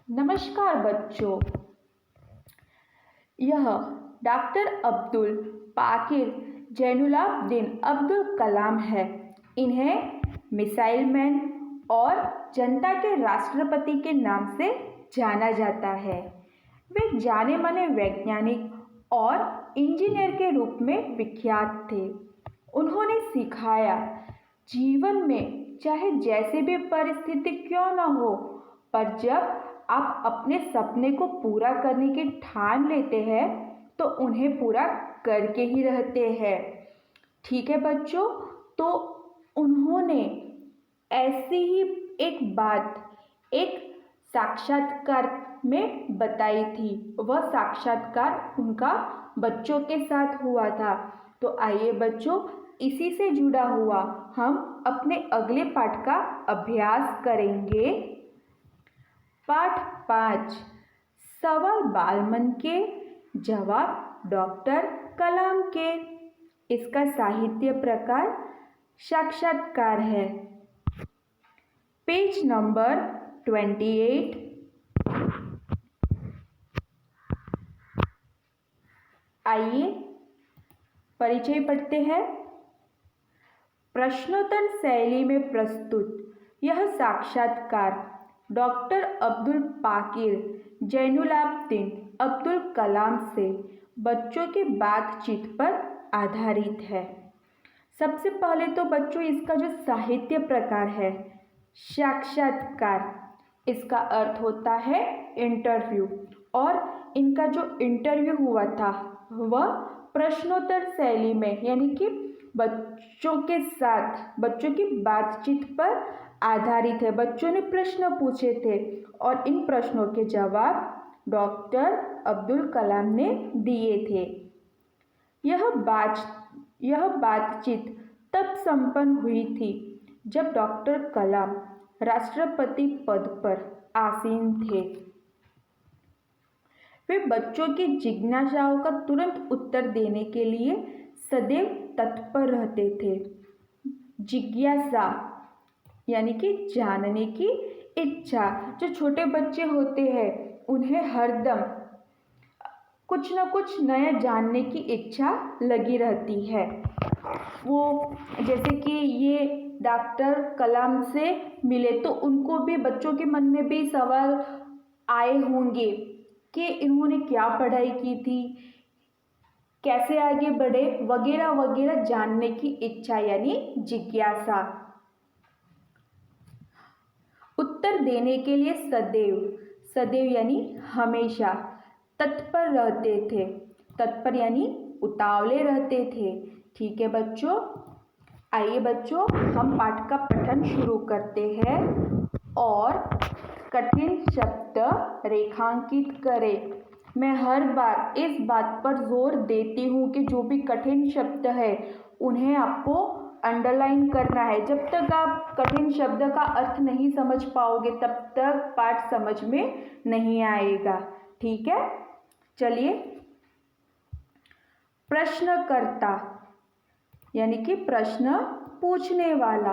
नमस्कार बच्चों। यह डॉक्टर अब्दुल पाकिर जैनुलाब्दीन अब्दुल कलाम है। इन्हें मिसाइल मैन और जनता के राष्ट्रपति के नाम से जाना जाता है। वे जाने माने वैज्ञानिक और इंजीनियर के रूप में विख्यात थे। उन्होंने सिखाया, जीवन में चाहे जैसे भी परिस्थिति क्यों न हो, पर जब आप अपने सपने को पूरा करने की ठान लेते हैं तो उन्हें पूरा करके ही रहते हैं। ठीक है बच्चों, तो उन्होंने ऐसी ही एक बात एक साक्षात्कार में बताई थी। वह साक्षात्कार उनका बच्चों के साथ हुआ था। तो आइए बच्चों, इसी से जुड़ा हुआ हम अपने अगले पाठ का अभ्यास करेंगे। पाठ 5, सवाल बालमन के, जवाब डॉक्टर कलाम के। इसका साहित्य प्रकार साक्षात्कार है। Page number 28। आइए परिचय पढ़ते हैं। प्रश्नोत्तर शैली में प्रस्तुत यह साक्षात्कार डॉक्टर अब्दुल पाकिर जैनुलाब्दीन अब्दुल कलाम से बच्चों की बातचीत पर आधारित है। सबसे पहले तो बच्चों, इसका जो साहित्य प्रकार है साक्षात्कार, इसका अर्थ होता है इंटरव्यू। और इनका जो इंटरव्यू हुआ था वह प्रश्नोत्तर शैली में, यानी कि बच्चों के साथ बच्चों की बातचीत पर आधारित है। बच्चों ने प्रश्न पूछे थे और इन प्रश्नों के जवाब डॉक्टर अब्दुल कलाम ने दिए थे। यह बातचीत तब संपन्न हुई थी जब डॉक्टर कलाम राष्ट्रपति पद पर आसीन थे। वे बच्चों की जिज्ञासाओं का तुरंत उत्तर देने के लिए सदैव तत्पर रहते थे। जिज्ञासा यानी कि जानने की इच्छा। जो छोटे बच्चे होते हैं उन्हें हरदम कुछ न कुछ नया जानने की इच्छा लगी रहती है। वो जैसे कि ये डॉक्टर कलाम से मिले तो उनको भी, बच्चों के मन में भी सवाल आए होंगे कि इन्होंने क्या पढ़ाई की थी, कैसे आगे बढ़े, वगैरह वगैरह जानने की इच्छा यानी जिज्ञासा। उत्तर देने के लिए सदैव यानी हमेशा तत्पर रहते थे। तत्पर यानी उतावले रहते थे। ठीक है बच्चों, आइए बच्चों हम पाठ का पठन शुरू करते हैं और कठिन शब्द रेखांकित करें। मैं हर बार इस बात पर जोर देती हूँ कि जो भी कठिन शब्द है उन्हें आपको अंडरलाइन करना है। जब तक आप कठिन शब्द का अर्थ नहीं समझ पाओगे तब तक पाठ समझ में नहीं आएगा। ठीक है, चलिए। प्रश्नकर्ता यानी कि प्रश्न पूछने वाला।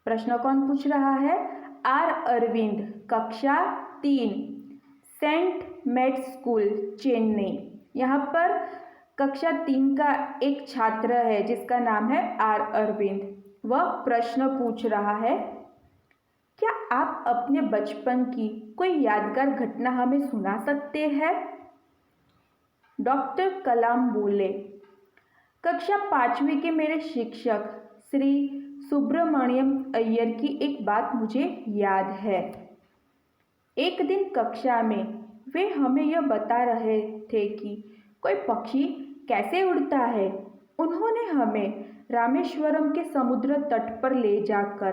प्रश्न कौन पूछ रहा है? आर अरविंद, कक्षा 3, सेंट मेट स्कूल, चेन्नई। यहाँ पर कक्षा 3 का एक छात्र है जिसका नाम है आर अरविंद। वह प्रश्न पूछ रहा है, क्या आप अपने बचपन की कोई यादगार घटना हमें सुना सकते हैं? डॉक्टर कलाम बोले, कक्षा 5वीं के मेरे शिक्षक श्री सुब्रमण्यम अय्यर की एक बात मुझे याद है। एक दिन कक्षा में वे हमें यह बता रहे थे कि कोई पक्षी कैसे उड़ता है। उन्होंने हमें रामेश्वरम के समुद्र तट पर ले जाकर,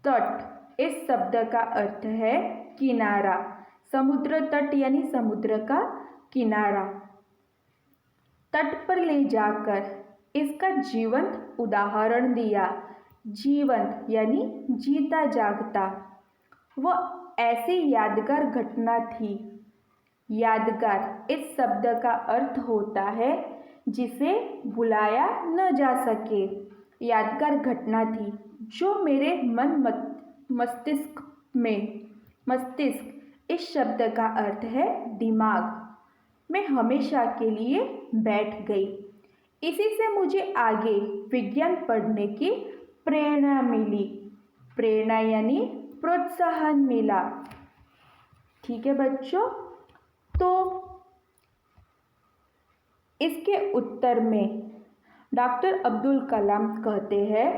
तट इस शब्द का अर्थ है किनारा, समुद्र तट यानी समुद्र का किनारा, तट पर ले जाकर इसका जीवंत उदाहरण दिया। जीवंत यानी जीता जागता। वह ऐसी यादगार घटना थी। यादगार इस शब्द का अर्थ होता है जिसे भुलाया न जा सके। यादगार घटना थी जो मेरे मस्तिष्क इस शब्द का अर्थ है दिमाग। मैं हमेशा के लिए बैठ गई। इसी से मुझे आगे विज्ञान पढ़ने की प्रेरणा मिली। प्रेरणा यानी प्रोत्साहन मिला। ठीक है बच्चों, तो इसके उत्तर में डॉक्टर अब्दुल कलाम कहते हैं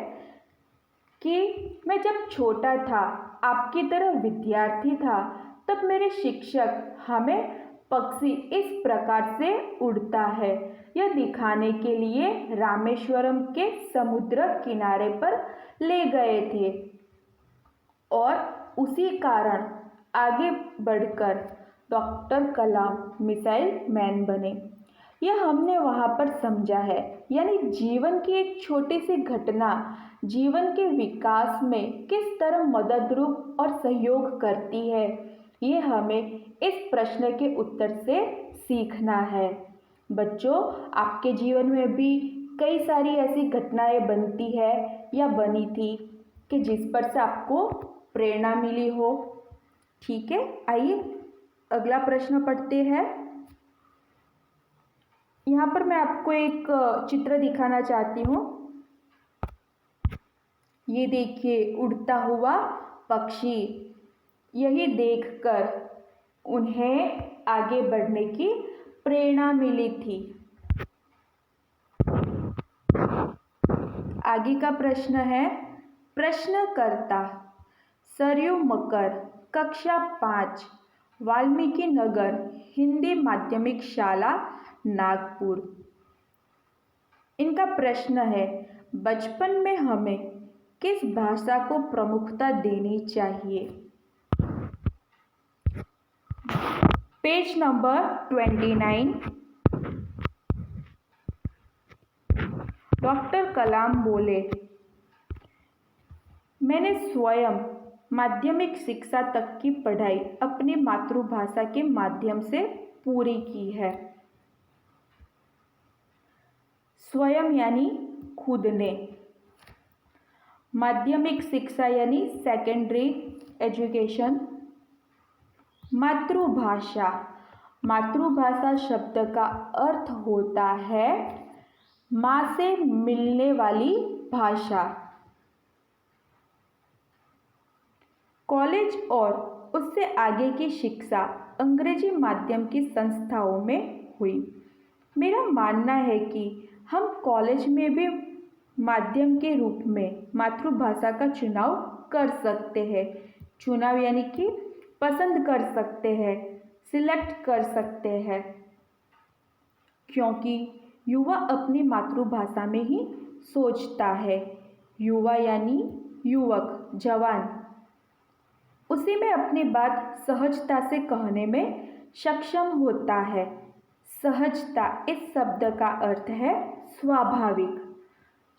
कि मैं जब छोटा था, आपकी तरह विद्यार्थी था, तब मेरे शिक्षक हमें पक्षी इस प्रकार से उड़ता है यह दिखाने के लिए रामेश्वरम के समुद्र किनारे पर ले गए थे और उसी कारण आगे बढ़कर डॉक्टर कलाम मिसाइल मैन बने। यह हमने वहाँ पर समझा है, यानी जीवन की एक छोटी सी घटना जीवन के विकास में किस तरह मददरूप और सहयोग करती है, ये हमें इस प्रश्न के उत्तर से सीखना है। बच्चों, आपके जीवन में भी कई सारी ऐसी घटनाएं बनती है या बनी थी कि जिस पर से आपको प्रेरणा मिली हो। ठीक है, आइए अगला प्रश्न पढ़ते हैं। यहाँ पर मैं आपको एक चित्र दिखाना चाहती हूँ। ये देखिए उड़ता हुआ पक्षी। यही देखकर उन्हें आगे बढ़ने की प्रेरणा मिली थी। आगे का प्रश्न है, प्रश्नकर्ता सरयू मकर, कक्षा 5, वाल्मीकि नगर, हिंदी माध्यमिक शाला, नागपुर। इनका प्रश्न है, बचपन में हमें किस भाषा को प्रमुखता देनी चाहिए? Page number 29। डॉक्टर कलाम बोले, मैंने स्वयं माध्यमिक शिक्षा तक की पढ़ाई अपनी मातृभाषा के माध्यम से पूरी की है। स्वयं यानी खुद ने, माध्यमिक शिक्षा यानी सेकेंडरी एजुकेशन। मातृभाषा, मातृभाषा शब्द का अर्थ होता है माँ से मिलने वाली भाषा। कॉलेज और उससे आगे की शिक्षा अंग्रेजी माध्यम की संस्थाओं में हुई। मेरा मानना है कि हम कॉलेज में भी माध्यम के रूप में मातृभाषा का चुनाव कर सकते हैं। चुनाव यानी कि पसंद कर सकते हैं, सिलेक्ट कर सकते हैं, क्योंकि युवा अपनी मातृभाषा में ही सोचता है। युवा यानी युवक, जवान, उसी में अपनी बात सहजता से कहने में सक्षम होता है। सहजता इस शब्द का अर्थ है स्वाभाविक।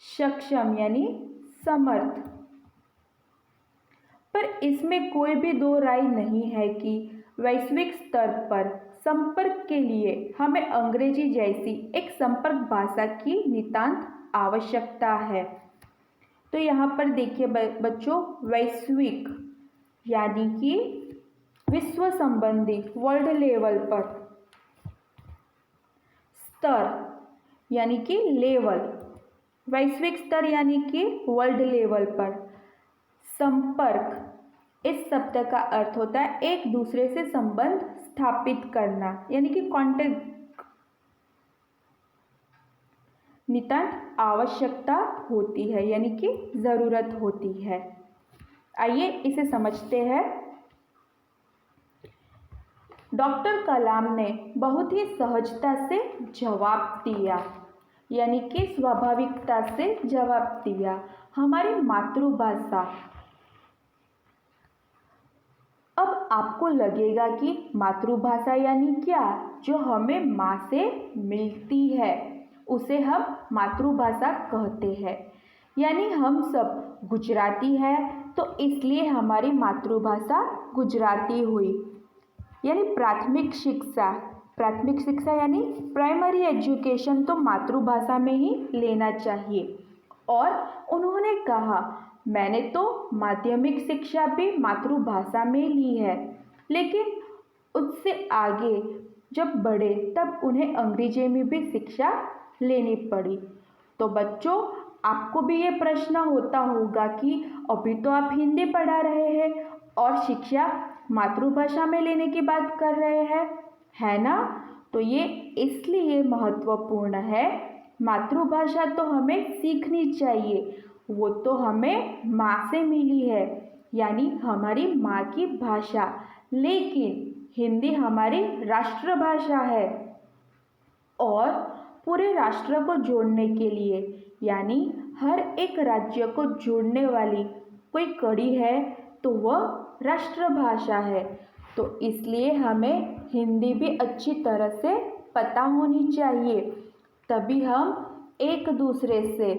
सक्षम यानी समर्थ। पर इसमें कोई भी दो राय नहीं है कि वैश्विक स्तर पर संपर्क के लिए हमें अंग्रेजी जैसी एक संपर्क भाषा की नितांत आवश्यकता है। तो यहाँ पर देखिए बच्चों, वैश्विक यानी कि विश्व संबंधी, वर्ल्ड लेवल पर, स्तर यानी कि लेवल, वैश्विक स्तर यानी कि वर्ल्ड लेवल पर, संपर्क इस शब्द का अर्थ होता है एक दूसरे से संबंध स्थापित करना, यानी कि कांटेक्ट, नितांत आवश्यकता होती है, यानी कि जरूरत होती है। आइए इसे समझते हैं। डॉक्टर कलाम ने बहुत ही सहजता से जवाब दिया, यानी कि स्वाभाविकता से जवाब दिया। हमारी मातृभाषा, अब आपको लगेगा कि मातृभाषा यानी क्या? जो हमें माँ से मिलती है उसे हम मातृभाषा कहते हैं। यानी हम सब गुजराती है तो इसलिए हमारी मातृभाषा गुजराती हुई। यानी प्राथमिक शिक्षा यानी प्राइमरी एजुकेशन तो मातृभाषा में ही लेना चाहिए। और उन्होंने कहा, मैंने तो माध्यमिक शिक्षा भी मातृभाषा में ली है। लेकिन उससे आगे जब बढ़े तब उन्हें अंग्रेजी में भी शिक्षा लेनी पड़ी। तो बच्चों, आपको भी ये प्रश्न होता होगा कि अभी तो आप हिंदी पढ़ा रहे हैं और शिक्षा मातृभाषा में लेने की बात कर रहे हैं, है ना? तो ये इसलिए महत्वपूर्ण है। मातृभाषा तो हमें सीखनी चाहिए, वो तो हमें माँ से मिली है, यानी हमारी माँ की भाषा। लेकिन हिंदी हमारी राष्ट्रभाषा है और पूरे राष्ट्र को जोड़ने के लिए, यानी हर एक राज्य को जोड़ने वाली कोई कड़ी है तो वह राष्ट्रभाषा है। तो इसलिए हमें हिंदी भी अच्छी तरह से पता होनी चाहिए, तभी हम एक दूसरे से,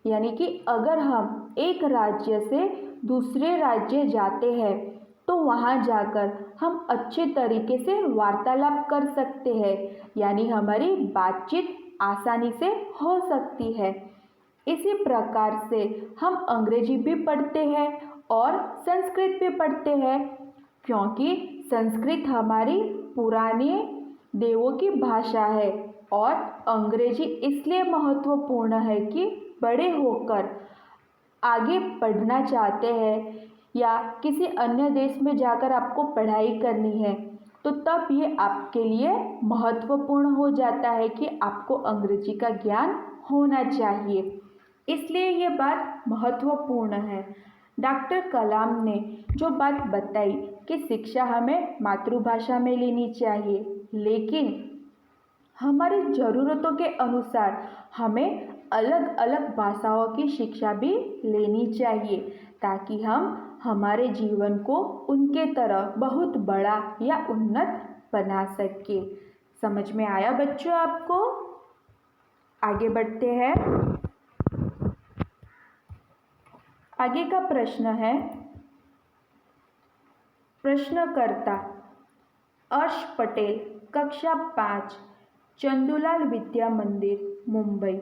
यानी कि अगर हम एक राज्य से दूसरे राज्य जाते हैं तो वहाँ जाकर हम अच्छे तरीके से वार्तालाप कर सकते हैं, यानी हमारी बातचीत आसानी से हो सकती है। इसी प्रकार से हम अंग्रेजी भी पढ़ते हैं और संस्कृत भी पढ़ते हैं, क्योंकि संस्कृत हमारी पुराने देवों की भाषा है और अंग्रेजी इसलिए महत्वपूर्ण है कि बड़े होकर आगे पढ़ना चाहते हैं या किसी अन्य देश में जाकर आपको पढ़ाई करनी है तो तब ये आपके लिए महत्वपूर्ण हो जाता है कि आपको अंग्रेजी का ज्ञान होना चाहिए। इसलिए ये बात महत्वपूर्ण है। डॉक्टर कलाम ने जो बात बताई कि शिक्षा हमें मातृभाषा में लेनी चाहिए, लेकिन हमारी ज़रूरतों के अनुसार हमें अलग अलग भाषाओं की शिक्षा भी लेनी चाहिए, ताकि हम हमारे जीवन को उनके तरह बहुत बड़ा या उन्नत बना सके। समझ में आया बच्चों आपको? आगे बढ़ते हैं। आगे का प्रश्न है, प्रश्नकर्ता अर्श पटेल, कक्षा 5, चंदूलाल विद्या मंदिर, मुंबई।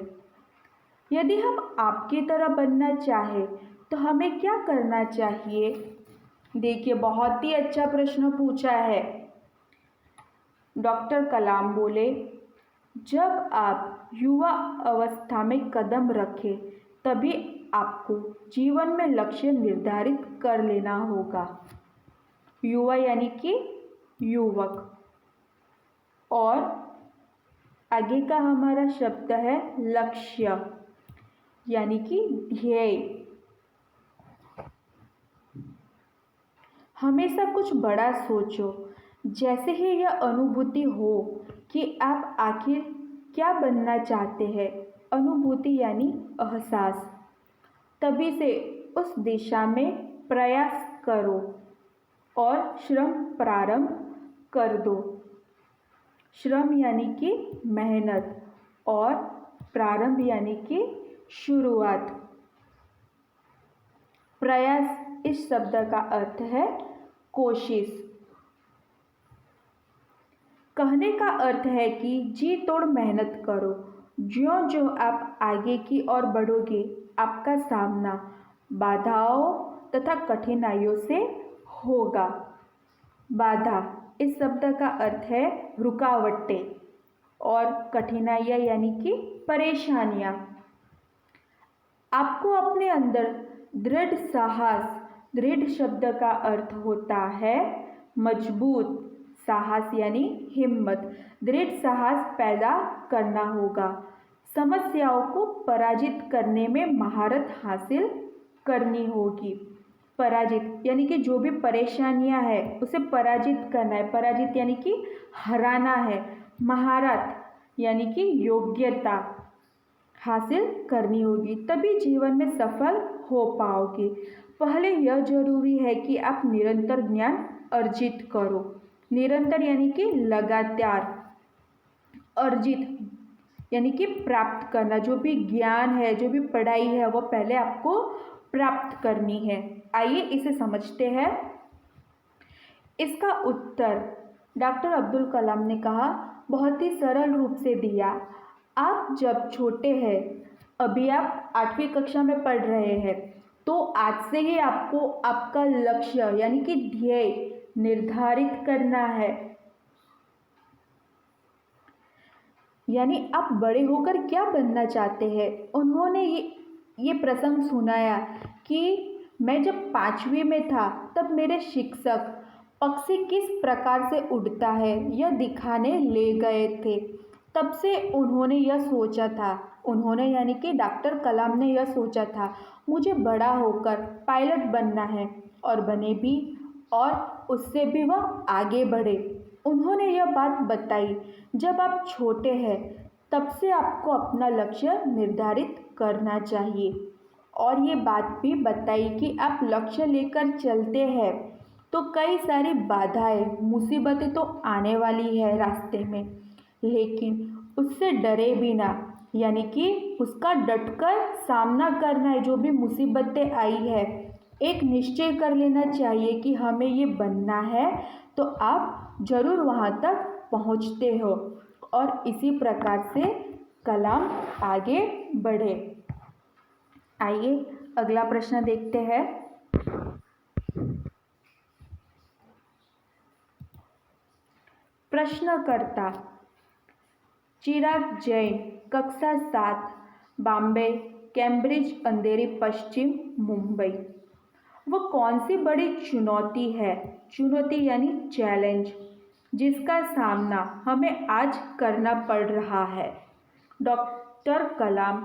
यदि हम आपकी तरह बनना चाहें तो हमें क्या करना चाहिए? देखिए, बहुत ही अच्छा प्रश्न पूछा है। डॉक्टर कलाम बोले, जब आप युवा अवस्था में कदम रखें तभी आपको जीवन में लक्ष्य निर्धारित कर लेना होगा। युवा यानी कि युवक, और आगे का हमारा शब्द है लक्ष्य, यानी कि ध्येय। हमेशा कुछ बड़ा सोचो। जैसे ही यह अनुभूति हो कि आप आखिर क्या बनना चाहते हैं, अनुभूति यानी एहसास, तभी से उस दिशा में प्रयास करो और श्रम प्रारंभ कर दो। श्रम यानी कि मेहनत और प्रारंभ यानी कि शुरुआत। प्रयास इस शब्द का अर्थ है कोशिश। कहने का अर्थ है कि जी तोड़ मेहनत करो। ज्यों ज्यों आप आगे की ओर बढ़ोगे, आपका सामना बाधाओं तथा कठिनाइयों से होगा। बाधा इस शब्द का अर्थ है रुकावटें और कठिनाइयाँ यानी कि परेशानियाँ। आपको अपने अंदर दृढ़ साहस, दृढ़ शब्द का अर्थ होता है मजबूत, साहस यानी हिम्मत, दृढ़ साहस पैदा करना होगा। समस्याओं को पराजित करने में महारत हासिल करनी होगी। पराजित यानी कि जो भी परेशानियां है उसे पराजित करना है। पराजित यानी कि हराना है। महारत यानी कि योग्यता हासिल करनी होगी, तभी जीवन में सफल हो पाओगे। पहले यह जरूरी है कि आप निरंतर ज्ञान अर्जित करो। निरंतर यानी कि लगातार, अर्जित यानी कि प्राप्त करना। जो भी ज्ञान है, जो भी पढ़ाई है, वो पहले आपको प्राप्त करनी है। आइए इसे समझते हैं। इसका उत्तर डॉक्टर अब्दुल कलाम ने कहा, बहुत ही सरल रूप से दिया। आप जब छोटे हैं, अभी आप 8वीं कक्षा में पढ़ रहे हैं, तो आज से ही आपको आपका लक्ष्य यानी कि ध्येय निर्धारित करना है। यानी आप बड़े होकर क्या बनना चाहते हैं। उन्होंने ये प्रसंग सुनाया कि मैं जब 5वीं में था तब मेरे शिक्षक पक्षी किस प्रकार से उड़ता है यह दिखाने ले गए थे। तब से उन्होंने यह सोचा था, उन्होंने यानी कि डॉक्टर कलाम ने यह सोचा था, मुझे बड़ा होकर पायलट बनना है, और बने भी, और उससे भी वह आगे बढ़े। उन्होंने यह बात बताई, जब आप छोटे हैं तब से आपको अपना लक्ष्य निर्धारित करना चाहिए, और ये बात भी बताई कि आप लक्ष्य लेकर चलते हैं तो कई सारी बाधाएं, मुसीबतें तो आने वाली है रास्ते में, लेकिन उससे डरे भी ना, यानी कि उसका डटकर सामना करना है। जो भी मुसीबतें आई है, एक निश्चय कर लेना चाहिए कि हमें ये बनना है, तो आप ज़रूर वहाँ तक पहुँचते हो। और इसी प्रकार से कलाम आगे बढ़े। आइए अगला प्रश्न देखते हैं। प्रश्नकर्ता चिराग जैन, कक्षा 7, बॉम्बे, कैम्ब्रिज, अंधेरी, पश्चिम मुंबई। वो कौन सी बड़ी चुनौती है, चुनौती यानी चैलेंज, जिसका सामना हमें आज करना पड़ रहा है। डॉक्टर कलाम,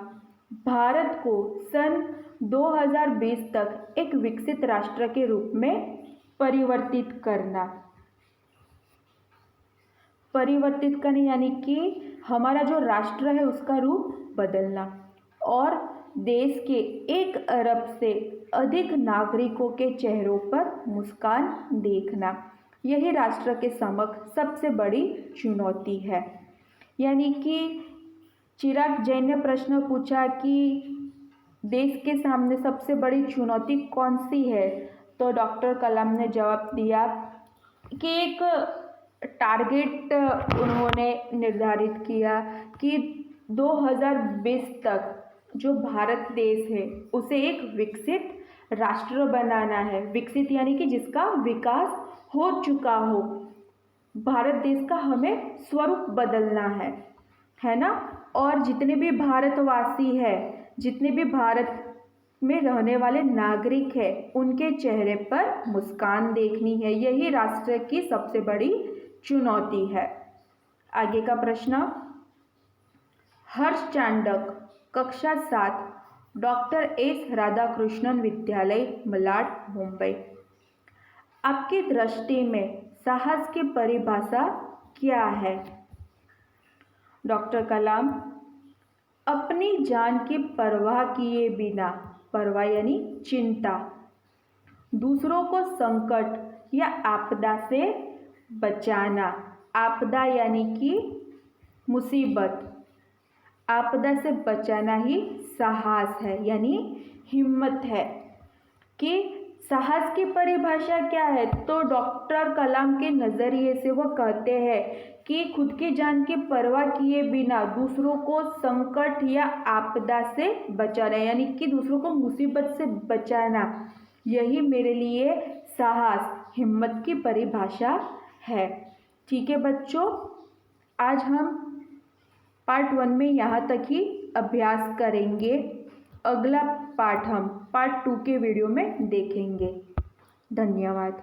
भारत को सन 2020 तक एक विकसित राष्ट्र के रूप में परिवर्तित करना यानी कि हमारा जो राष्ट्र है उसका रूप बदलना, और देश के 1 अरब से अधिक नागरिकों के चेहरों पर मुस्कान देखना, यही राष्ट्र के समक्ष सबसे बड़ी चुनौती है। यानी कि चिराग जैन ने प्रश्न पूछा कि देश के सामने सबसे बड़ी चुनौती कौन सी है, तो डॉक्टर कलाम ने जवाब दिया कि एक टारगेट उन्होंने निर्धारित किया कि 2020 तक जो भारत देश है उसे एक विकसित राष्ट्र बनाना है। विकसित यानी कि जिसका विकास हो चुका हो, भारत देश का हमें स्वरूप बदलना है ना। और जितने भी भारतवासी हैं, जितने भी भारत में रहने वाले नागरिक हैं, उनके चेहरे पर मुस्कान देखनी है, यही राष्ट्र की सबसे बड़ी चुनौती है। आगे का प्रश्न, हर्ष चांडक, कक्षा 7, डॉक्टर एस राधाकृष्णन विद्यालय, मलाड, मुंबई। आपकी दृष्टि में साहस की परिभाषा क्या है। डॉक्टर कलाम, अपनी जान की परवाह किए बिना, परवाह यानी चिंता, दूसरों को संकट या आपदा से बचाना। आपदा यानी कि मुसीबत, आपदा से बचाना ही साहस है, यानी हिम्मत है। कि साहस की परिभाषा क्या है, तो डॉक्टर कलाम के नज़रिए से वह कहते हैं कि खुद की जान की परवाह किए बिना दूसरों को संकट या आपदा से बचाना, यानी कि दूसरों को मुसीबत से बचाना, यही मेरे लिए साहस, हिम्मत की परिभाषा है। ठीक है बच्चों, आज हम पार्ट 1 में यहाँ तक ही अभ्यास करेंगे। अगला पार्ट हम पार्ट 2 के वीडियो में देखेंगे। धन्यवाद।